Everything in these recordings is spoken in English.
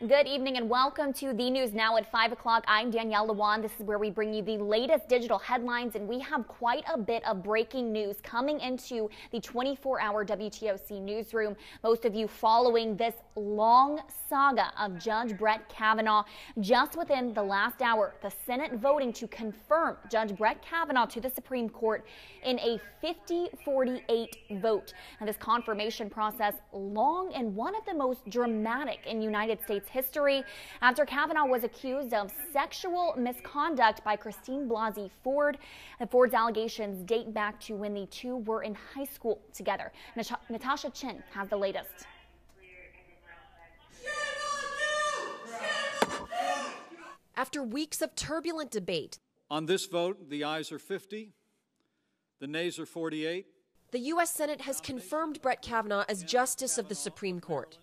Good evening and welcome to the news now at 5 o'clock. I'm Danielle Lewan. This is where we bring you the latest digital headlines, and we have quite a bit of breaking news coming into the 24-hour WTOC newsroom. Most of you following this long saga of Judge Brett Kavanaugh. Just within the last hour, the Senate voting to confirm Judge Brett Kavanaugh to the Supreme Court in a 50-48 vote. And this confirmation process, long and one of the most dramatic in United States history, after Kavanaugh was accused of sexual misconduct by Christine Blasey Ford. And Ford's allegations date back to when the two were in high school together. Natasha Chin has the latest. After weeks of turbulent debate, on this vote, the ayes are 50, the nays are 48. The U.S. Senate has confirmed Brett Kavanaugh as Justice of the Supreme Court.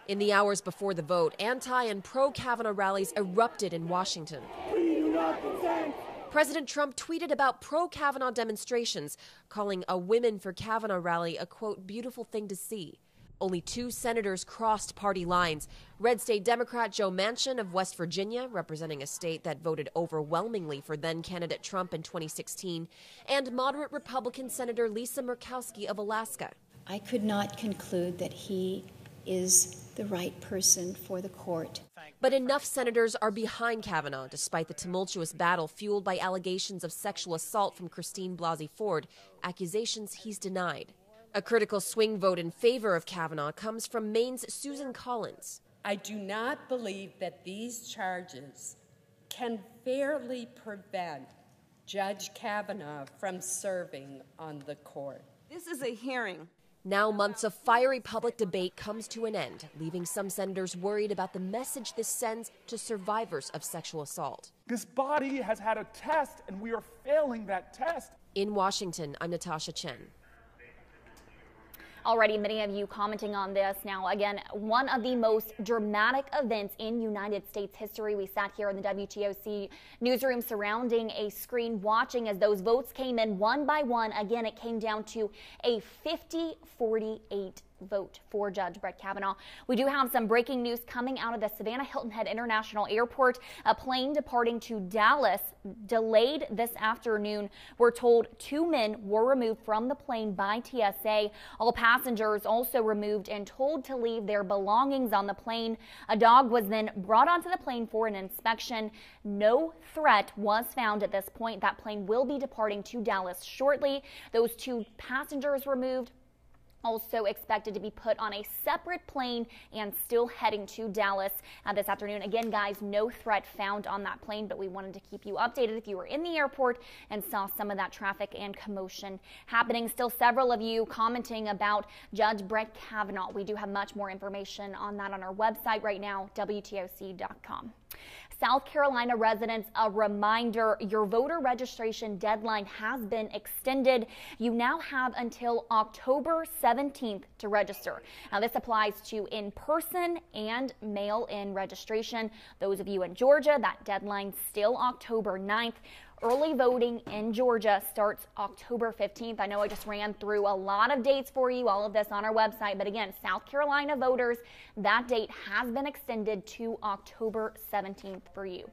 In the hours before the vote, anti- and pro-Kavanaugh rallies erupted in Washington. We do not consent. President Trump tweeted about pro-Kavanaugh demonstrations, calling a Women for Kavanaugh rally a, quote, beautiful thing to see. Only two senators crossed party lines. Red State Democrat Joe Manchin of West Virginia, representing a state that voted overwhelmingly for then-candidate Trump in 2016, and moderate Republican Senator Lisa Murkowski of Alaska. I could not conclude that he is the right person for the court. But enough senators are behind Kavanaugh, despite the tumultuous battle fueled by allegations of sexual assault from Christine Blasey Ford, accusations he's denied. A critical swing vote in favor of Kavanaugh comes from Maine's Susan Collins. I do not believe that these charges can fairly prevent Judge Kavanaugh from serving on the court. This is a hearing. Now months of fiery public debate comes to an end, leaving some senators worried about the message this sends to survivors of sexual assault. This body has had a test, and we are failing that test. In Washington, I'm Natasha Chen. Already, many of you commenting on this. Now, again, one of the most dramatic events in United States history. We sat here in the WTOC newsroom surrounding a screen watching as those votes came in one by one. Again, it came down to a 50-48 vote for Judge Brett Kavanaugh. We do have some breaking news coming out of the Savannah Hilton Head International Airport. A plane departing to Dallas delayed this afternoon. We're told two men were removed from the plane by TSA. All passengers also removed and told to leave their belongings on the plane. A dog was then brought onto the plane for an inspection. No threat was found at this point. That plane will be departing to Dallas shortly. Those two passengers removed, also expected to be put on a separate plane and still heading to Dallas this afternoon. Again, guys, no threat found on that plane, but we wanted to keep you updated if you were in the airport and saw some of that traffic and commotion happening. Still several of you commenting about Judge Brett Kavanaugh. We do have much more information on that on our website right now, WTOC.com. South Carolina residents, a reminder, your voter registration deadline has been extended. You now have until October 17th to register. Now, this applies to in-person and mail-in registration. Those of you in Georgia, that deadline still October 9th. Early voting in Georgia starts October 15th. I know I just ran through a lot of dates for you, all of this on our website. But again, South Carolina voters, that date has been extended to October 17th for you.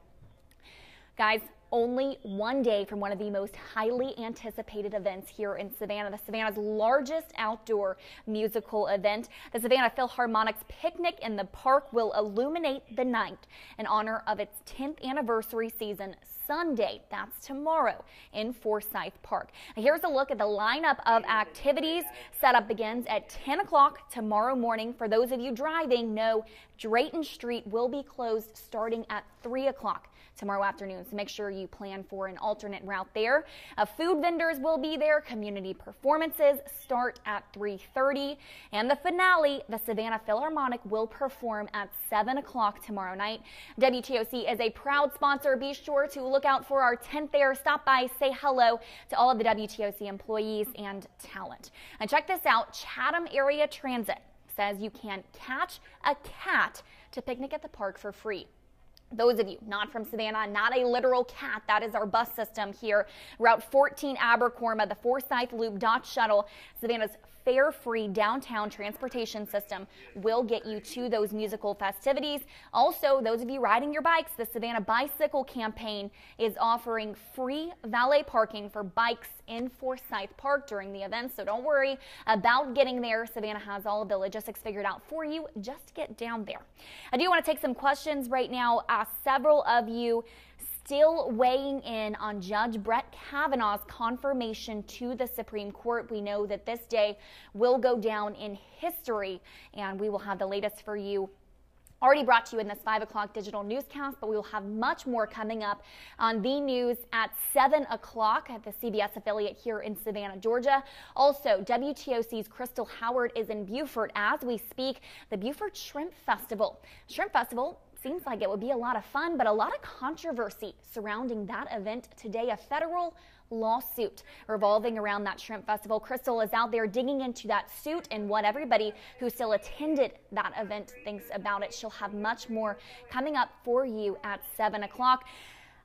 Guys, only one day from one of the most highly anticipated events here in Savannah, the Savannah's largest outdoor musical event. The Savannah Philharmonic's Picnic in the Park will illuminate the night in honor of its 10th anniversary season Sunday. That's tomorrow in Forsyth Park. Now, here's a look at the lineup of activities. Setup begins at 10 o'clock tomorrow morning. For those of you driving, know Drayton Street will be closed starting at 3 o'clock tomorrow afternoon, so make sure you plan for an alternate route there. Food vendors will be there. Community performances start at 3:30, and the finale, the Savannah Philharmonic, will perform at 7 o'clock tomorrow night. WTOC is a proud sponsor. Be sure to look out for our tent there. Stop by, say hello to all of the WTOC employees and talent. And check this out, Chatham Area Transit says you can catch a cat to picnic at the park for free. Those of you not from Savannah, not a literal cat, that is our bus system here. Route 14 Abercorn by the Forsyth Loop Dot Shuttle, Savannah's fare-free downtown transportation system will get you to those musical festivities. Also, those of you riding your bikes, the Savannah Bicycle Campaign is offering free valet parking for bikes in Forsyth Park during the event, so don't worry about getting there. Savannah has all of the logistics figured out for you. Just get down there. I do want to take some questions right now. Several of you still weighing in on Judge Brett Kavanaugh's confirmation to the Supreme Court. We know that this day will go down in history, and we will have the latest for you already brought to you in this 5 o'clock digital newscast, but we will have much more coming up on the news at 7 o'clock at the CBS affiliate here in Savannah, Georgia. Also, WTOC's Crystal Howard is in Beaufort as we speak. The Beaufort Shrimp Festival. Shrimp Festival seems like it would be a lot of fun, but a lot of controversy surrounding that event today. A federal lawsuit revolving around that shrimp festival. Crystal is out there digging into that suit and what everybody who still attended that event thinks about it. She'll have much more coming up for you at 7 o'clock.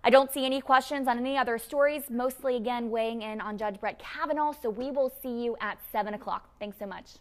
I don't see any questions on any other stories, mostly again weighing in on Judge Brett Kavanaugh, so we will see you at 7 o'clock. Thanks so much.